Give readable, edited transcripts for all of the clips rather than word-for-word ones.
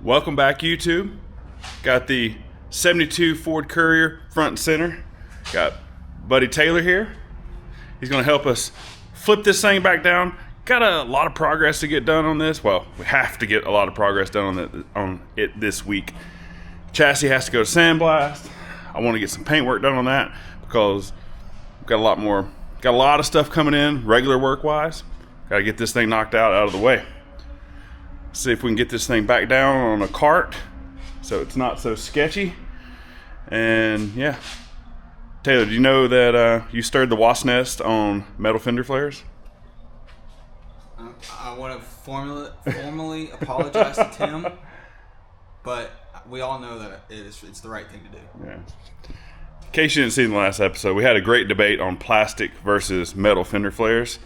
Welcome back, YouTube. Got the 72 Ford Courier front and center. Got Buddy Taylor here. He's gonna help us flip this thing back down. Got a lot of progress to get done on this. Well, we have to get a lot of progress done on it this week. Chassis has to go to sandblast. I want to get some paint work done on that because we've got a lot of stuff coming in regular work wise. Got to get this thing knocked out of the way. See if we can get this thing back down on a cart so it's not so sketchy. And yeah, Taylor, do you know that you stirred the wasp nest on metal fender flares? I want to formally apologize to Tim, but we all know that it's the right thing to do. Yeah. In case you didn't see in the last episode, we had a great debate on plastic versus metal fender flares,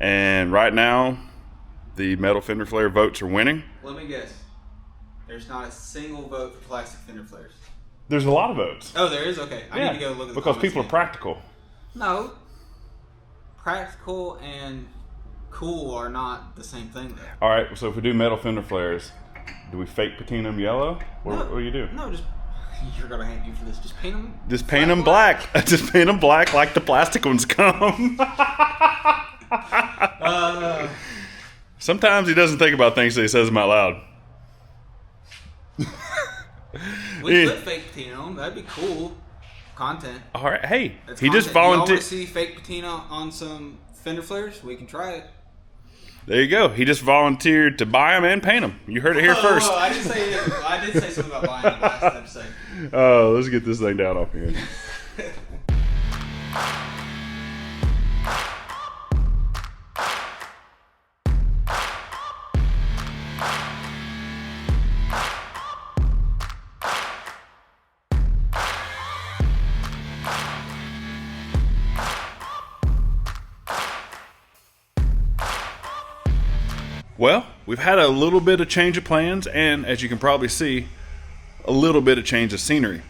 and right now the metal fender flare votes are winning. Let me guess. There's not a single vote for plastic fender flares. There's a lot of votes. Oh, there is? Okay. I need to go look at the because people again. are practical. No. Practical and cool are not the same thing, though. All right, so if we do metal fender flares, do we fake patina them yellow? What do you do? No, just... You're going to hate me for this. Just paint them... Just paint them black. Just paint them black like the plastic ones come. Sometimes he doesn't think about things, so he says them out loud. We could fake patina on them. That'd be cool content. All right, hey, That's he content. just volunteered. You want to see fake patina on some fender flares? We can try it. There you go. He just volunteered to buy them and paint them. You heard it here first. I did say something about buying them last episode. Oh, let's get this thing down off here. Well, we've had a little bit of change of plans, and as you can probably see, a little bit of change of scenery.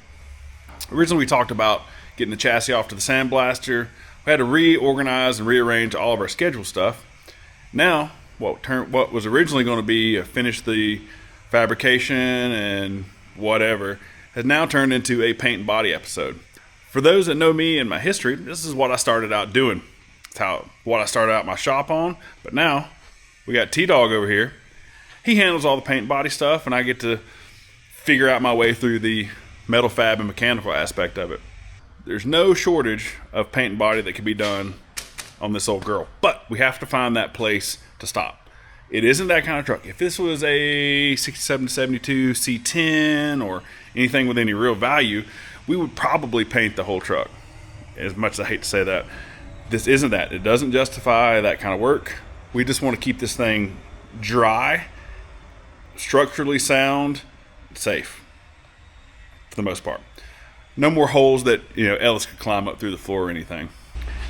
Originally, we talked about getting the chassis off to the sandblaster. We had to reorganize and rearrange all of our schedule stuff. Now, what was originally going to be finish the fabrication and whatever has now turned into a paint and body episode. For those that know me and my history, this is what I started out doing. It's what I started out my shop on, but now we got T-Dog over here. He handles all the paint and body stuff, and I get to figure out my way through the metal fab and mechanical aspect of it. There's no shortage of paint and body that can be done on this old girl, but we have to find that place to stop. It isn't that kind of truck. If this was a 67-72 C10 or anything with any real value, we would probably paint the whole truck. As much as I hate to say that, this isn't that. It doesn't justify that kind of work. We just want to keep this thing dry, structurally sound, safe, for the most part. No more holes that Ellis could climb up through the floor or anything.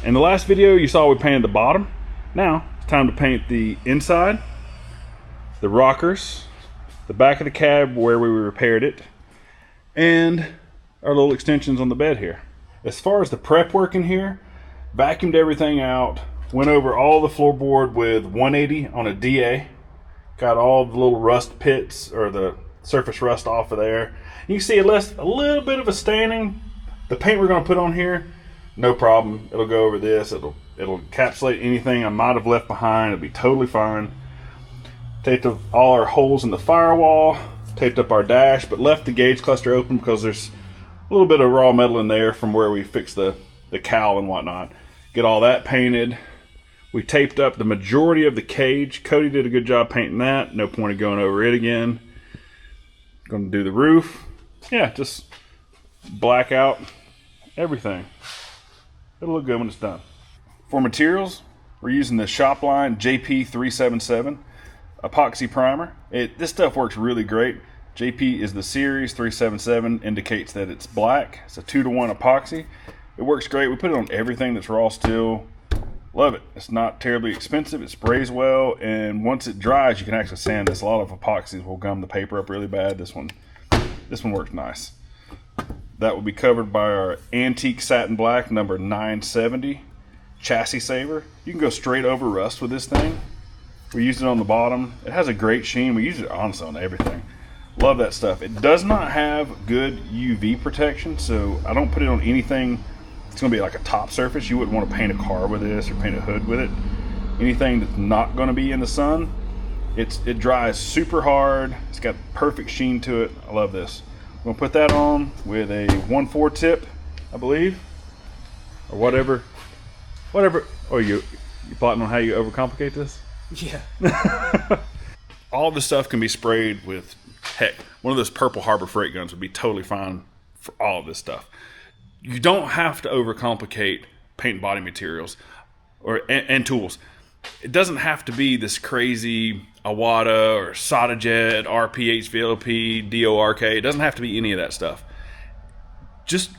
In the last video, you saw we painted the bottom. Now it's time to paint the inside, the rockers, the back of the cab where we repaired it, and our little extensions on the bed here. As far as the prep work in here, vacuumed everything out. Went over all the floorboard with 180 on a DA. Got all the little rust pits or the surface rust off of there. You can see a little bit of a staining. The paint we're going to put on here, no problem. It'll go over this. It'll encapsulate anything I might have left behind. It'll be totally fine. Taped up all our holes in the firewall. Taped up our dash, but left the gauge cluster open because there's a little bit of raw metal in there from where we fixed the cowl and whatnot. Get all that painted. We taped up the majority of the cage. Cody did a good job painting that. No point of going over it again. Going to do the roof. Yeah, just black out everything. It'll look good when it's done. For materials, we're using the Shopline JP377 epoxy primer. This stuff works really great. JP is the series, 377 indicates that it's black. It's a 2-to-1 epoxy. It works great. We put it on everything that's raw steel. Love it. It's not terribly expensive. It sprays well, and once it dries, you can actually sand this. A lot of epoxies will gum the paper up really bad. This one works nice. That will be covered by our antique satin black number 970 chassis saver. You can go straight over rust with this thing. We used it on the bottom. It has a great sheen. We use it honestly on everything. Love that stuff. It does not have good UV protection, so I don't put it on anything. It's going to be like a top surface. You wouldn't want to paint a car with this or paint a hood with it. Anything that's not going to be in the sun, it dries super hard. It's got perfect sheen to it. I love this. I'm going to put that on with a 1/4 tip, I believe, or whatever. Oh, you plotting on how you overcomplicate this? Yeah. All of the stuff can be sprayed with, heck, one of those purple Harbor Freight guns would be totally fine for all of this stuff. You don't have to overcomplicate paint and body materials and tools. It doesn't have to be this crazy Awada or Sodajet, RP, HVLP, DORK. It doesn't have to be any of that stuff. Just,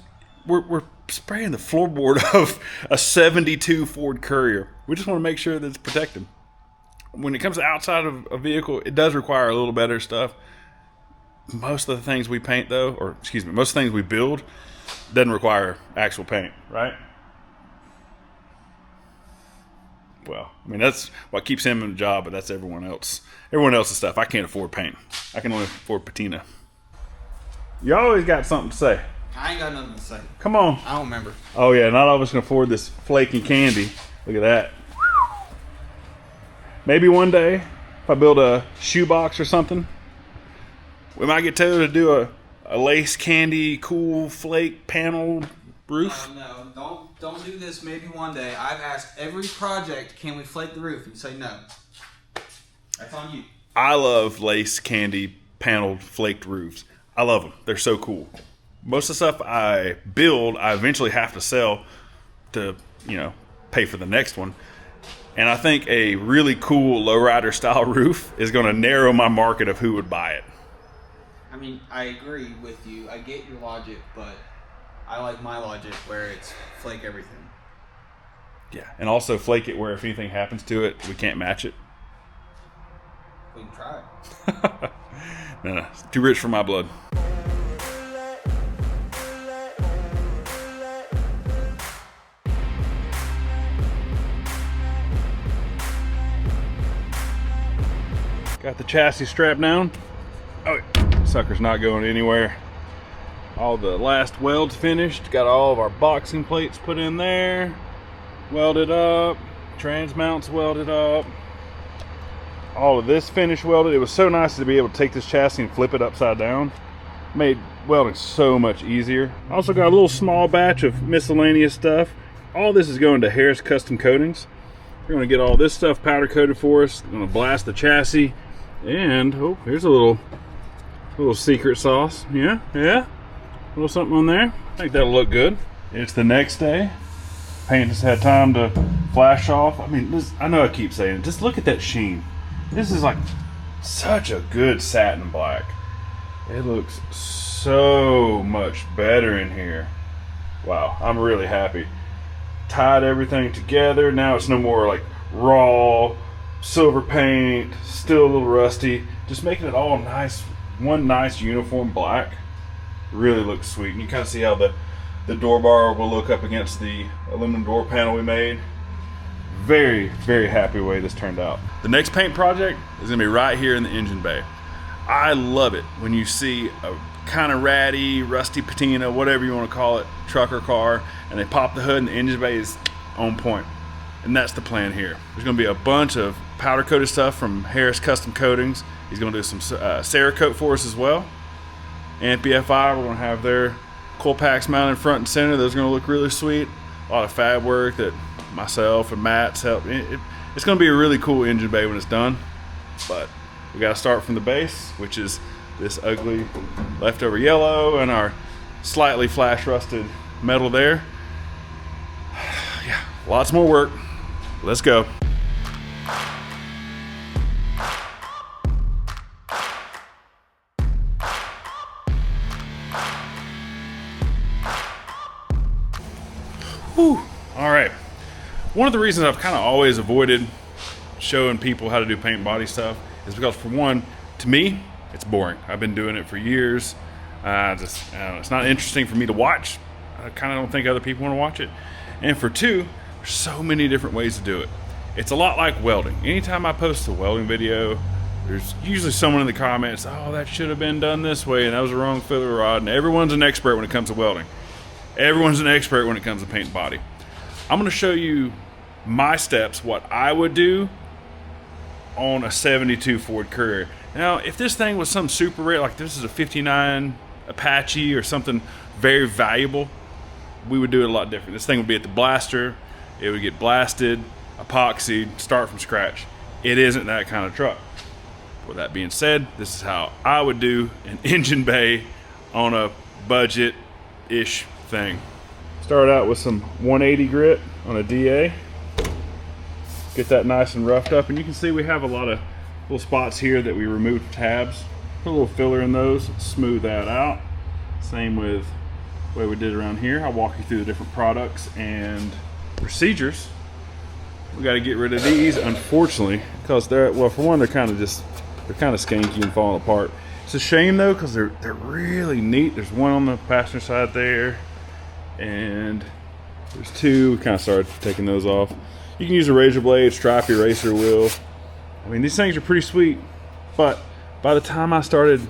we're spraying the floorboard of a 72 Ford Courier. We just want to make sure that it's protected. When it comes to outside of a vehicle, it does require a little better stuff. Most of the things we paint, though, most of the things we build doesn't require actual paint, right? Well, I mean, that's what keeps him in the job, but that's everyone else. Everyone else's stuff. I can't afford paint. I can only afford patina. You always got something to say. I ain't got nothing to say. Come on. I don't remember. Oh, yeah, not all of us can afford this flaky candy. Look at that. Maybe one day, if I build a shoebox or something, we might get Taylor to do a lace candy, cool flake panel roof. No, don't do this. Maybe one day. I've asked every project, can we flake the roof? And you say no. That's on you. I love lace candy paneled flaked roofs. I love them. They're so cool. Most of the stuff I build, I eventually have to sell to, pay for the next one. And I think a really cool lowrider style roof is going to narrow my market of who would buy it. I mean, I agree with you. I get your logic, but I like my logic where it's flake everything. Yeah, and also flake it where if anything happens to it, we can't match it. We can try it. No, it's too rich for my blood. Got the chassis strapped down. Oh, sucker's not going anywhere. All the last welds finished. Got all of our boxing plates put in there. Welded up. Trans mounts welded up. All of this finished welded. It was so nice to be able to take this chassis and flip it upside down. Made welding so much easier. Also got a little small batch of miscellaneous stuff. All this is going to Harris Custom Coatings. We're going to get all this stuff powder coated for us. I'm going to blast the chassis. And, oh, here's a little secret sauce. Yeah. A little something on there. I think that'll look good. It's the next day. Paint just had time to flash off. I mean, I know I keep saying it. Just look at that sheen. This is like such a good satin black. It looks so much better in here. Wow, I'm really happy. Tied everything together. Now it's no more like raw silver paint, still a little rusty. Just making it all nice, one nice uniform black. Really looks sweet. And you kind of see how the door bar will look up against the aluminum door panel we made. Very, very happy way this turned out. The next paint project is gonna be right here in the engine bay. I love it when you see a kind of ratty, rusty patina, whatever you want to call it, truck or car, and they pop the hood and the engine bay is on point. And that's the plan here. There's gonna be a bunch of powder coated stuff from Harris Custom Coatings. He's gonna do some Cerakote for us as well. And PFI, we're gonna have their coil packs mounted front and center. Those are gonna look really sweet. A lot of fab work that myself and Matt's helped. It's gonna be a really cool engine bay when it's done. But we gotta start from the base, which is this ugly leftover yellow and our slightly flash rusted metal there. Yeah, lots more work. Let's go. Whew. All right. One of the reasons I've kind of always avoided showing people how to do paint and body stuff is because, for one, to me, it's boring. I've been doing it for years. It's not interesting for me to watch. I kind of don't think other people want to watch it. And for two, there's so many different ways to do it. It's a lot like welding. Anytime I post a welding video there's usually someone in the comments, oh, that should have been done this way, and that was the wrong filler rod. And everyone's an expert when it comes to welding. Everyone's an expert when it comes to paint and body. I'm going to show you my steps, what I would do on a 72 Ford Courier. Now, if this thing was some super rare, like this is a 59 Apache or something very valuable, we would do it a lot different. This thing would be at the blaster. It would get blasted, epoxied, start from scratch. It isn't that kind of truck. With that being said, this is how I would do an engine bay on a budget-ish thing. Start out with some 180 grit on a DA. Get that nice and roughed up, and you can see we have a lot of little spots here that we removed tabs. Put a little filler in those, smooth that out. Same with the way we did around here. I'll walk you through the different products and procedures. We got to get rid of these, unfortunately, because they're, well, for one, they're kind of skanky and falling apart. It's a shame though, because they're really neat. There's one on the passenger side there, and there's two. We kind of started taking those off. You can use a razor blade, stripe eraser wheel. I mean, these things are pretty sweet, but by the time I started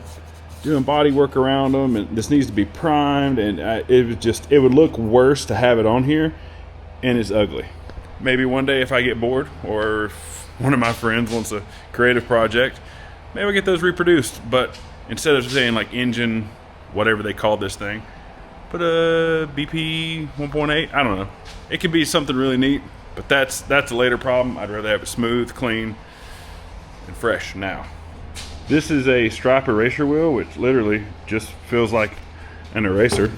doing body work around them, and this needs to be primed, and it would look worse to have it on here, and it's ugly. Maybe one day if I get bored, or if one of my friends wants a creative project, maybe I'll get those reproduced. But instead of saying like engine, whatever they call this thing, put a BP 1.8. I don't know. It could be something really neat, but that's a later problem. I'd rather have it smooth, clean, and fresh now. This is a stripe eraser wheel, which literally just feels like an eraser.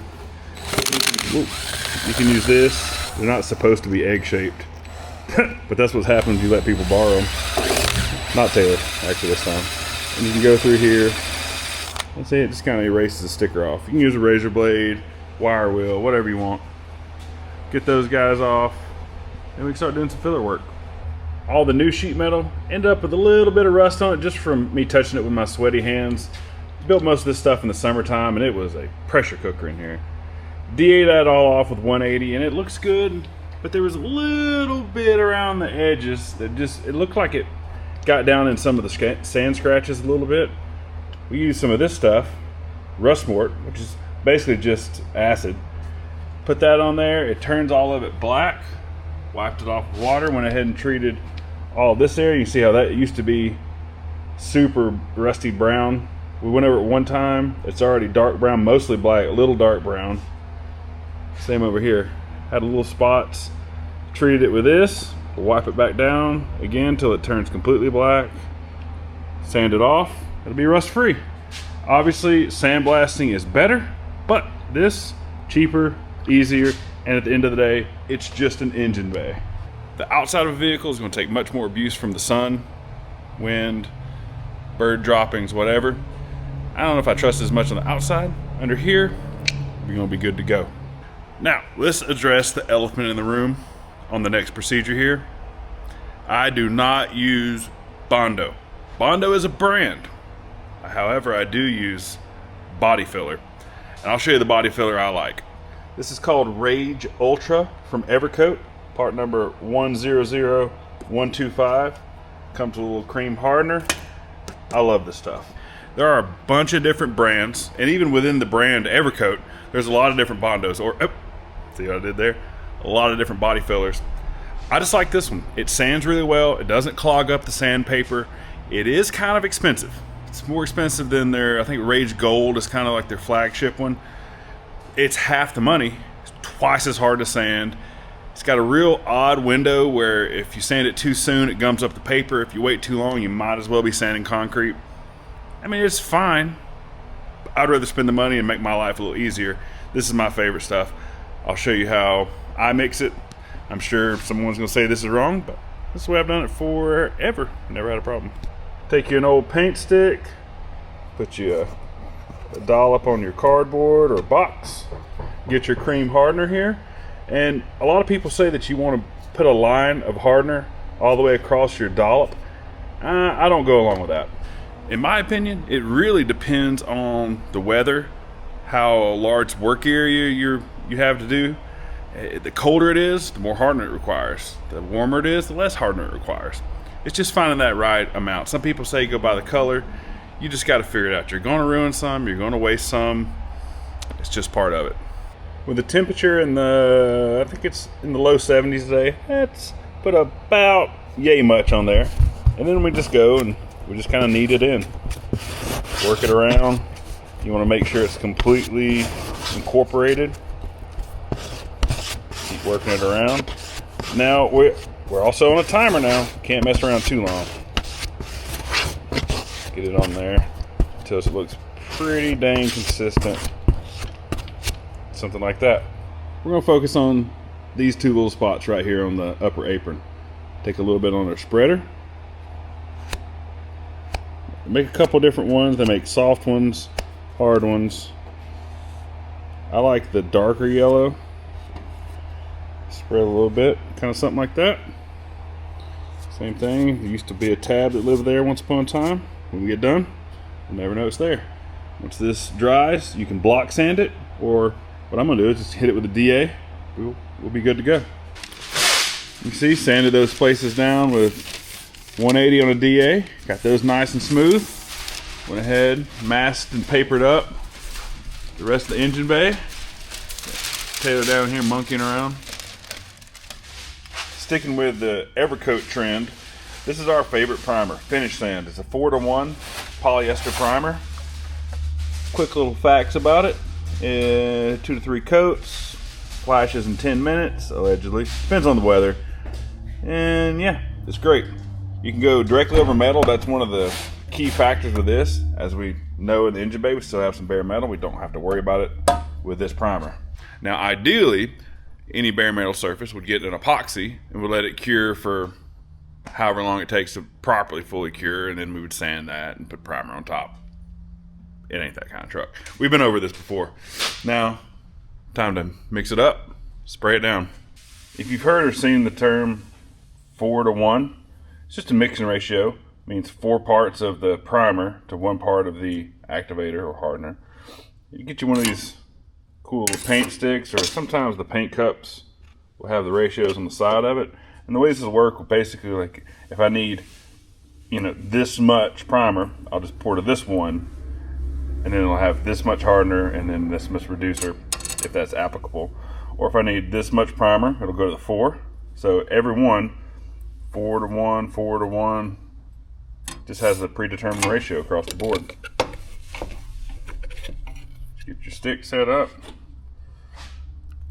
You can use this. They're not supposed to be egg-shaped, but that's what happens if you let people borrow them. Not Taylor, actually, this time. And you can go through here. Let's see, it just kind of erases the sticker off. You can use a razor blade, wire wheel, whatever you want. Get those guys off, and we can start doing some filler work. All the new sheet metal ended up with a little bit of rust on it just from me touching it with my sweaty hands. Built most of this stuff in the summertime, and it was a pressure cooker in here. DA that all off with 180, and it looks good, but there was a little bit around the edges that it looked like it got down in some of the sand scratches a little bit. We used some of this stuff, Rustmort, which is basically just acid. Put that on there. It turns all of it black. Wiped it off with water. Went ahead and treated all of this area. You see how that used to be super rusty brown. We went over it one time. It's already dark brown, mostly black, a little dark brown. Same over here. Had a little spots. Treated it with this. Wipe it back down again until it turns completely black. Sand it off. It'll be rust free. Obviously, sandblasting is better, but this cheaper, easier, and at the end of the day, it's just an engine bay. The outside of a vehicle is going to take much more abuse from the sun, wind, bird droppings, whatever. I don't know if I trust as much on the outside. Under here, we're going to be good to go. Now, let's address the elephant in the room on the next procedure here. I do not use Bondo. Bondo is a brand. However, I do use body filler. And I'll show you the body filler I like. This is called Rage Ultra from Evercoat, part number 100125. Comes with a little cream hardener. I love this stuff. There are a bunch of different brands, and even within the brand Evercoat, there's a lot of different Bondos. See what I did there? A lot of different body fillers. I just like this one. It sands really well. It doesn't clog up the sandpaper. It is kind of expensive. It's more expensive than their, I think Rage Gold is kind of like their flagship one. It's half the money. It's twice as hard to sand. It's got a real odd window where if you sand it too soon, it gums up the paper. If you wait too long, you might as well be sanding concrete. I mean, it's fine. I'd rather spend the money and make my life a little easier. This is my favorite stuff. I'll show you how I mix it. I'm sure someone's going to say this is wrong, but this is the way I've done it forever. Never had a problem. Take you an old paint stick, put you a dollop on your cardboard or box, get your cream hardener here, and a lot of people say that you want to put a line of hardener all the way across your dollop. I don't go along with that. In my opinion, it really depends on the weather, how large work area you have to do. The colder it is, the more hardener it requires. The warmer it is, the less hardener it requires. It's just finding that right amount. Some people say go by the color. You just got to figure it out. You're going to ruin some, you're going to waste some. It's just part of it. With the temperature in the, I think it's in the low 70s today, let's put about yay much on there. And then we just go and we just kind of knead it in. Work it around. You want to make sure it's completely incorporated. Keep working it around. Now we're also on a timer now. Can't mess around too long. Get it on there until it looks pretty dang consistent. Something like that. We're going to focus on these two little spots right here on the upper apron. Take a little bit on our spreader. Make a couple different ones. They make soft ones, hard ones. I like the darker yellow. Spread a little bit, kind of something like that. Same thing. There used to be a tab that lived there once upon a time. When we get done, you'll never know it's there. Once this dries, you can block sand it, or what I'm gonna do is just hit it with a DA. We'll be good to go. You see, sanded those places down with 180 on a DA. Got those nice and smooth. Went ahead, masked and papered up the rest of the engine bay. Taylor down here monkeying around. Sticking with the Evercoat trend, this is our favorite primer, Finish Sand. It's a 4-to-1 polyester primer. Quick little facts about it. 2 to 3 coats, flashes in 10 minutes, allegedly. Depends on the weather. And yeah, it's great. You can go directly over metal. That's one of the key factors with this. As we know in the engine bay, we still have some bare metal. We don't have to worry about it with this primer. Now, ideally, any bare metal surface would get an epoxy and would let it cure for however long it takes to properly fully cure, and then we would sand that and put primer on top. It ain't that kind of truck. We've been over this before. Now, time to mix it up, spray it down. If you've heard or seen the term 4-to-1, it's just a mixing ratio. It means 4 parts of the primer to 1 part of the activator or hardener. You get you one of these cool little paint sticks, or sometimes the paint cups will have the ratios on the side of it. And the way this will work will basically, like, if I need, this much primer, I'll just pour to this one, and then it'll have this much hardener and then this much reducer, if that's applicable. Or if I need this much primer, it'll go to the 4. So every one, 4-to-1, 4-to-1, just has a predetermined ratio across the board. Get your stick set up.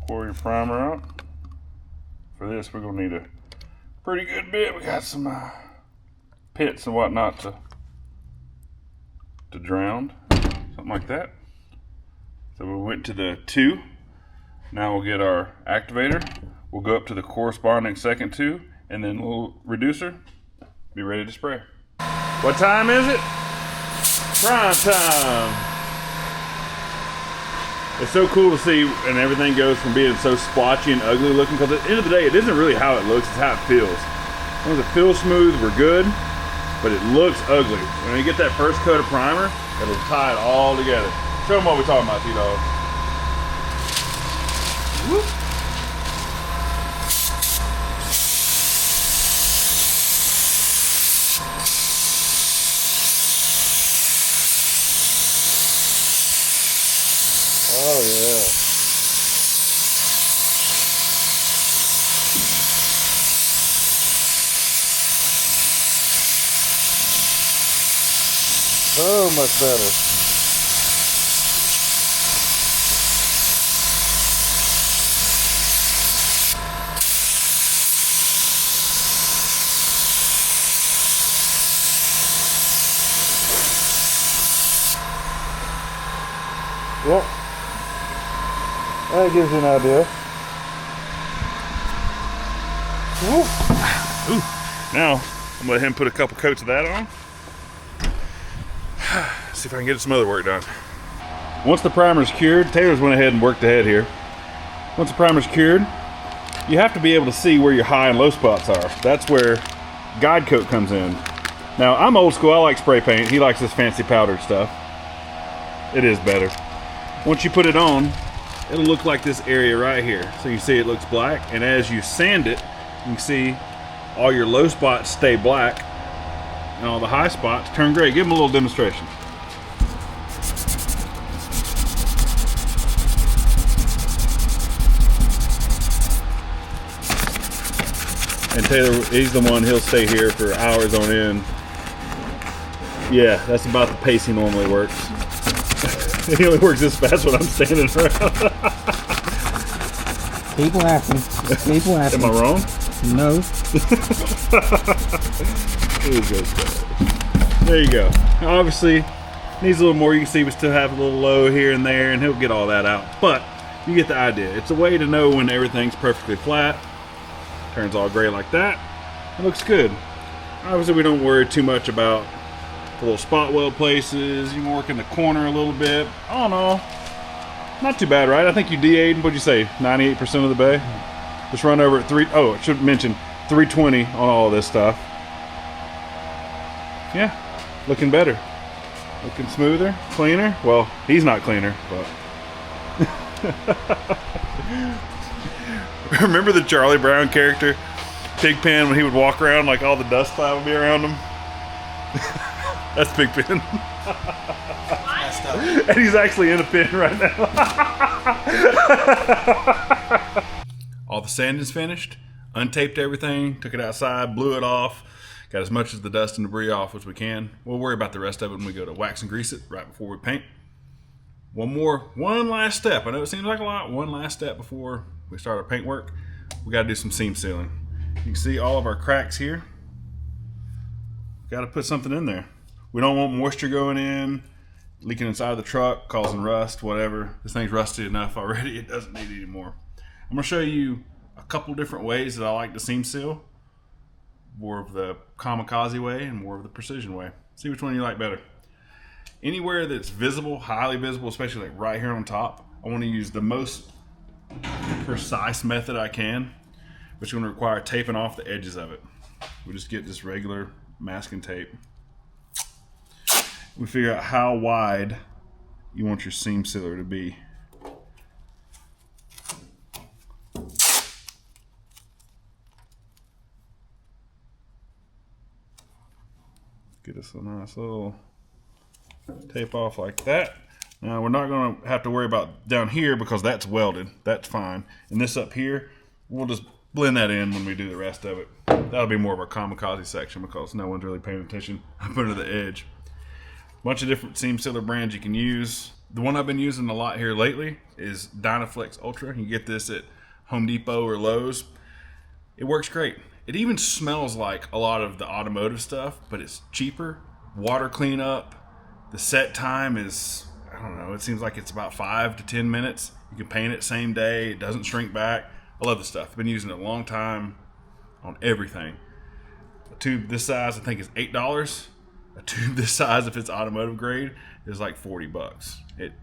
Pour your primer out. For this, we're gonna need a pretty good bit. We got some pits and whatnot to drown, something like that. So we went to the 2. Now we'll get our activator. We'll go up to the corresponding second 2, and then we'll reducer. Be ready to spray. What time is it? Prime time. It's so cool to see, and everything goes from being so splotchy and ugly looking, because at the end of the day, it isn't really how it looks, it's how it feels. As long as it feels smooth, we're good, but it looks ugly. When you get that first coat of primer, it'll tie it all together. Show them what we're talking about, T-Dog. Whoop. Oh yeah. So much better. Well, that gives you an idea. Ooh. Now, I'm gonna let him put a couple coats of that on. See if I can get some other work done. Once the primer's cured, Taylor's went ahead and worked ahead here. Once the primer's cured, you have to be able to see where your high and low spots are. That's where guide coat comes in. Now, I'm old school, I like spray paint. He likes this fancy powdered stuff. It is better. Once you put it on, it'll look like this area right here. So you see it looks black, and as you sand it, you can see all your low spots stay black and all the high spots turn gray. Give them a little demonstration. And Taylor, he's the one, he'll stay here for hours on end. Yeah, that's about the pace he normally works. He only works this fast when I'm standing around. Keep laughing. Keep laughing. Am I wrong? No. There you go. Obviously, needs a little more. You can see we still have a little low here and there, and he'll get all that out. But you get the idea. It's a way to know when everything's perfectly flat. Turns all gray like that. It looks good. Obviously, we don't worry too much about the little spot weld places. You can work in the corner a little bit. I don't know. Not too bad, right? I think you DA'd, what'd you say, 98% of the bay? Just run over at I should mention 320 on all of this stuff. Yeah, looking better. Looking smoother, cleaner. Well, he's not cleaner, but. Remember the Charlie Brown character, Pigpen, when he would walk around like all the dust cloud would be around him? That's Pigpen. And he's actually in a pin right now. All the sanding's finished. Untaped everything. Took it outside. Blew it off. Got as much of the dust and debris off as we can. We'll worry about the rest of it when we go to wax and grease it right before we paint. One last step. I know it seems like a lot. One last step before we start our paint work. We got to do some seam sealing. You can see all of our cracks here. Got to put something in there. We don't want moisture going in, leaking inside of the truck, causing rust, whatever. This thing's rusty enough already. It doesn't need any more. I'm going to show you a couple different ways that I like to seam seal. More of the kamikaze way and more of the precision way. See which one you like better. Anywhere that's visible, highly visible, especially like right here on top, I want to use the most precise method I can, which is going to require taping off the edges of it. We just get this regular masking tape. We figure out how wide you want your seam sealer to be. Get us a nice little tape off like that. Now we're not going to have to worry about down here because that's welded. That's fine. And this up here, we'll just blend that in when we do the rest of it. That'll be more of our kamikaze section because no one's really paying attention up under the edge. Bunch of different seam sealer brands you can use. The one I've been using a lot here lately is Dynaflex Ultra. You can get this at Home Depot or Lowe's. It works great. It even smells like a lot of the automotive stuff, but it's cheaper. Water cleanup. The set time is, I don't know, it seems like it's about 5 to 10 minutes. You can paint it same day. It doesn't shrink back. I love this stuff. I've been using it a long time on everything. A tube this size I think is $8. A tube this size, if it's automotive grade, is like $40.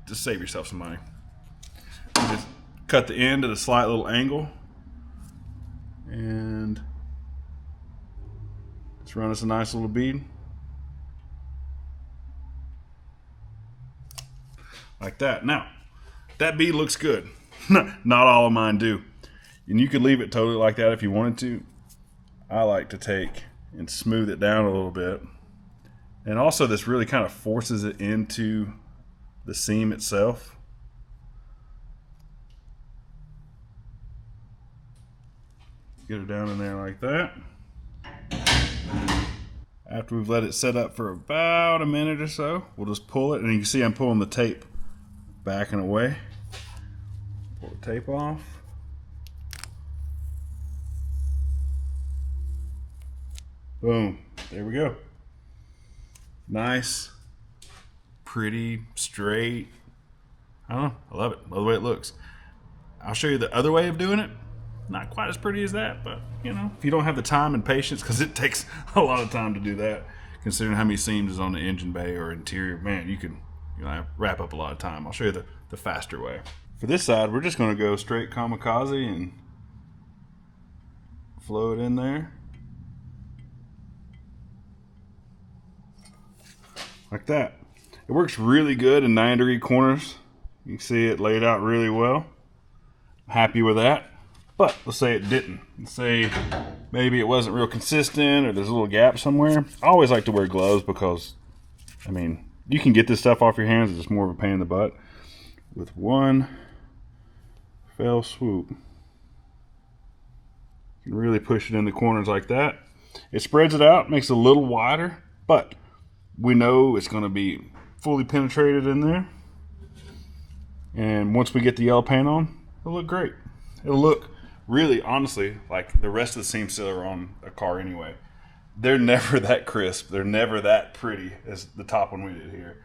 Just save yourself some money. You just cut the end at a slight little angle and just run us a nice little bead. Like that. Now, that bead looks good. Not all of mine do. And you could leave it totally like that if you wanted to. I like to take and smooth it down a little bit. And also this really kind of forces it into the seam itself. Get it down in there like that. After we've let it set up for about a minute or so, we'll just pull it. And you can see I'm pulling the tape back and away. Pull the tape off. Boom. There we go. Nice, pretty, straight. I don't know. I love it. Love the way it looks. I'll show you the other way of doing it. Not quite as pretty as that, but you know, if you don't have the time and patience, because it takes a lot of time to do that, considering how many seams is on the engine bay or interior, man, you can wrap up a lot of time. I'll show you the faster way. For this side, we're just going to go straight kamikaze and flow it in there. Like that. It works really good in 9-degree corners. You can see it laid out really well. I'm happy with that. But let's say it didn't. Let's say maybe it wasn't real consistent or there's a little gap somewhere, I always like to wear gloves because, I mean, you can get this stuff off your hands. It's just more of a pain in the butt. With one fell swoop, you can really push it in the corners like that. It spreads it out, makes it a little wider, but we know it's going to be fully penetrated in there. And once we get the yellow paint on, it'll look great. It'll look really, honestly, like the rest of the seam sealer on a car anyway. They're never that crisp. They're never that pretty as the top one we did here.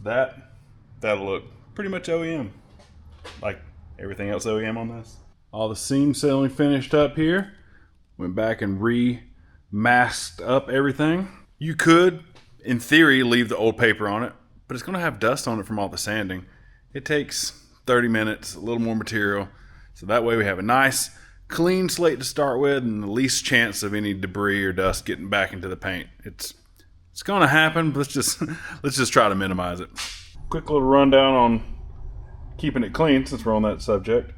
That'll look pretty much OEM, like everything else OEM on this. All the seam sealing finished up here. Went back and re-masked up everything. You could, in theory, leave the old paper on it, but it's going to have dust on it from all the sanding. It takes 30 minutes, a little more material, so that way we have a nice, clean slate to start with and the least chance of any debris or dust getting back into the paint. It's going to happen, but let's just try to minimize it. Quick little rundown on keeping it clean since we're on that subject.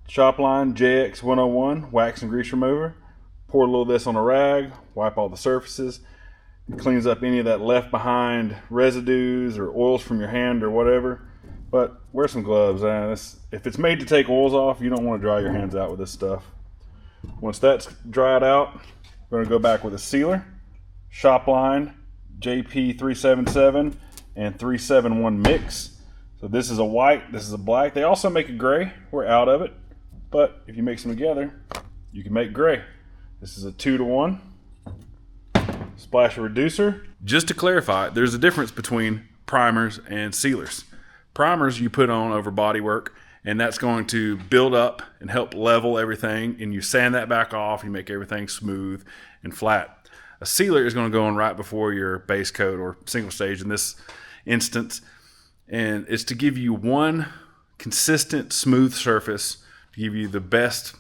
Shopline JX101 wax and grease remover. Pour a little of this on a rag, wipe all the surfaces. It cleans up any of that left behind residues or oils from your hand or whatever. But wear some gloves. If it's made to take oils off, you don't want to dry your hands out with this stuff. Once that's dried out, we're going to go back with a sealer. Shopline JP377 and 371 mix. So this is a white, this is a black. They also make a gray. We're out of it. But if you mix them together, you can make gray. This is a 2-to-1. Splash of reducer. Just to clarify, there's a difference between primers and sealers. Primers you put on over bodywork, and that's going to build up and help level everything, and you sand that back off, you make everything smooth and flat. A sealer is going to go on right before your base coat or single stage in this instance, and it's to give you one consistent smooth surface, to give you the best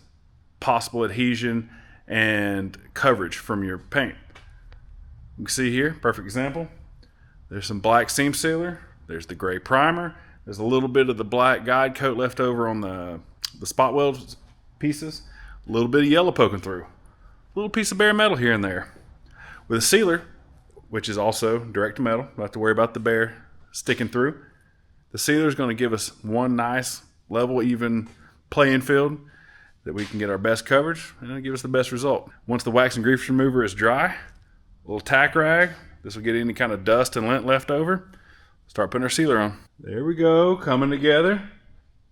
possible adhesion and coverage from your paint. You can see here, perfect example. There's some black seam sealer. There's the gray primer. There's a little bit of the black guide coat left over on the spot weld pieces. A little bit of yellow poking through. A little piece of bare metal here and there. With a sealer, which is also direct to metal, don't have to worry about the bare sticking through. The sealer is going to give us one nice, level, even playing field that we can get our best coverage and it'll give us the best result. Once the wax and grease remover is dry, a little tack rag, this will get any kind of dust and lint left over. Start putting our sealer on. There we go, coming together.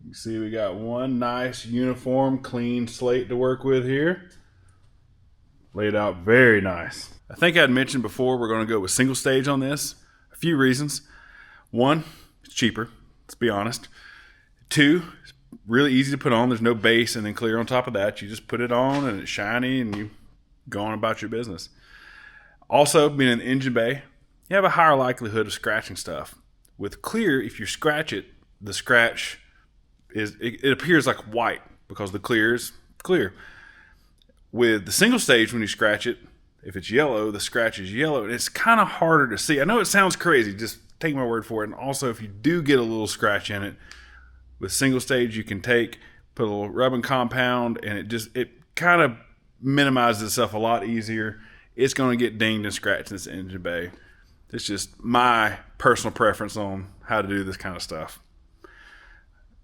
You can see we got one nice, uniform, clean slate to work with here. Laid out very nice. I think I'd mentioned before we're going to go with single stage on this. A few reasons. One, it's cheaper, let's be honest. Two, it's really easy to put on. There's no base and then clear on top of that. You just put it on and it's shiny and you go on about your business. Also, being in the engine bay, you have a higher likelihood of scratching stuff. With clear, if you scratch it, the scratch it appears like white because the clear is clear. With the single stage, when you scratch it, if it's yellow, the scratch is yellow, and it's kind of harder to see. I know it sounds crazy, just take my word for it. And also, if you do get a little scratch in it, with single stage, you can put a little rubbing compound, and it kind of minimizes itself a lot easier. It's going to get dinged and scratched in this engine bay. It's just my personal preference on how to do this kind of stuff.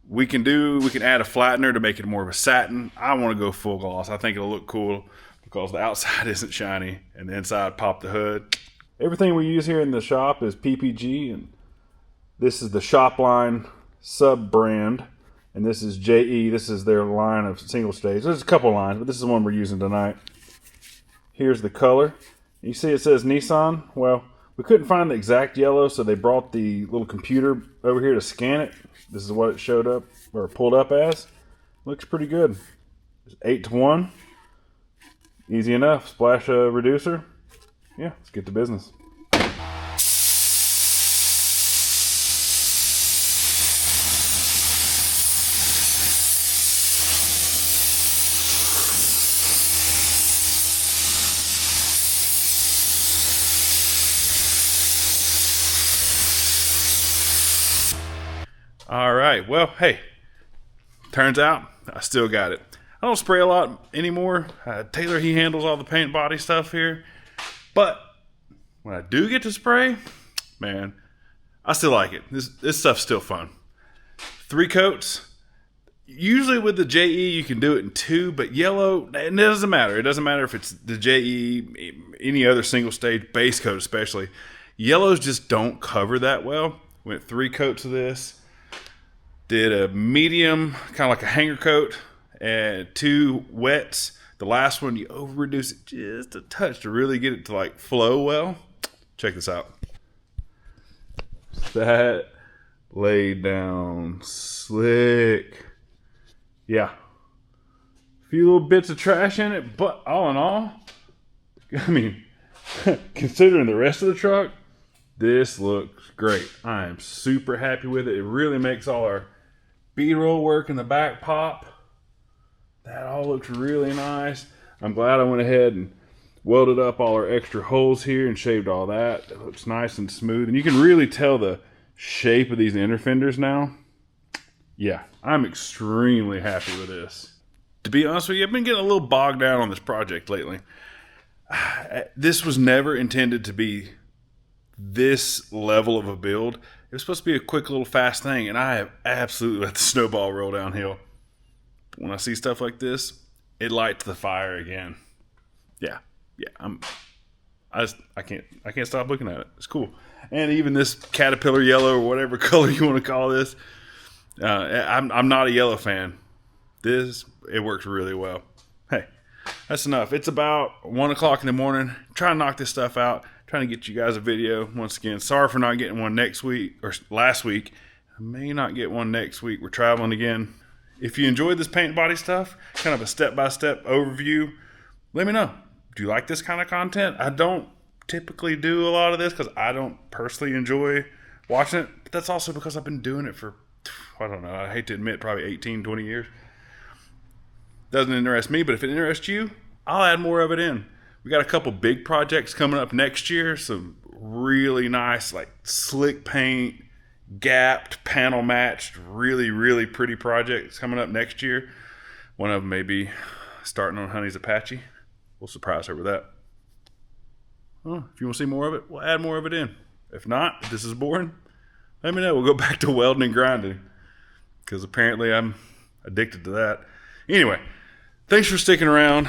We can add a flattener to make it more of a satin. I want to go full gloss. I think it'll look cool because the outside isn't shiny and the inside pop the hood. Everything we use here in the shop is PPG, and this is the Shopline sub brand, and this is JE. This is their line of single stage. There's a couple lines, but this is the one we're using tonight. Here's the color. You see it says Nissan. Well, we couldn't find the exact yellow, so they brought the little computer over here to scan it. This is what it showed up or pulled up as. Looks pretty good. It's 8-to-1. Easy enough. Splash a reducer. Yeah, let's get to business. All right, well, hey, turns out I still got it. I don't spray a lot anymore. Taylor, he handles all the paint body stuff here. But when I do get to spray, man, I still like it. This stuff's still fun. 3 coats. Usually with the JE, you can do it in 2, but yellow, it doesn't matter. It doesn't matter if it's the JE, any other single stage, base coat especially. Yellows just don't cover that well. Went 3 coats of this. Did a medium, kind of like a hanger coat, and 2 wets. The last one, you over reduce it just a touch to really get it to like flow well. Check this out. That laid down slick. Yeah. A few little bits of trash in it, but all in all, I mean, considering the rest of the truck, this looks great. I am super happy with it. It really makes all our B-roll work in the back pop. That all looks really nice. I'm glad I went ahead and welded up all our extra holes here and shaved all that. It looks nice and smooth. And you can really tell the shape of these inner fenders now. Yeah, I'm extremely happy with this. To be honest with you, I've been getting a little bogged down on this project lately. This was never intended to be this level of a build. It was supposed to be a quick little fast thing, and I have absolutely let the snowball roll downhill. When I see stuff like this, it lights the fire again. Yeah, I can't stop looking at it. It's cool. And even this caterpillar yellow or whatever color you want to call this, I'm not a yellow fan. It works really well. Hey, that's enough. It's about 1 o'clock in the morning. Trying to knock this stuff out. Trying to get you guys a video. Once again, sorry for not getting one next week or last week. I may not get one next week. We're traveling again. If you enjoyed this paint body stuff, kind of a step-by-step overview, let me know. Do you like this kind of content? I don't typically do a lot of this because I don't personally enjoy watching it. But that's also because I've been doing it for, I don't know, I hate to admit, probably 18, 20 years. Doesn't interest me, but if it interests you, I'll add more of it in. We got a couple big projects coming up next year. Some really nice, like slick paint, gapped, panel matched, really, really pretty projects coming up next year. One of them may be starting on Honey's Apache. We'll surprise her with that. Well, if you want to see more of it, we'll add more of it in. If not, if this is boring, let me know. We'll go back to welding and grinding because apparently I'm addicted to that. Anyway, thanks for sticking around.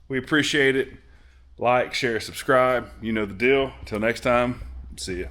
We appreciate it. Like, share, subscribe. You know the deal. Until next time, see ya.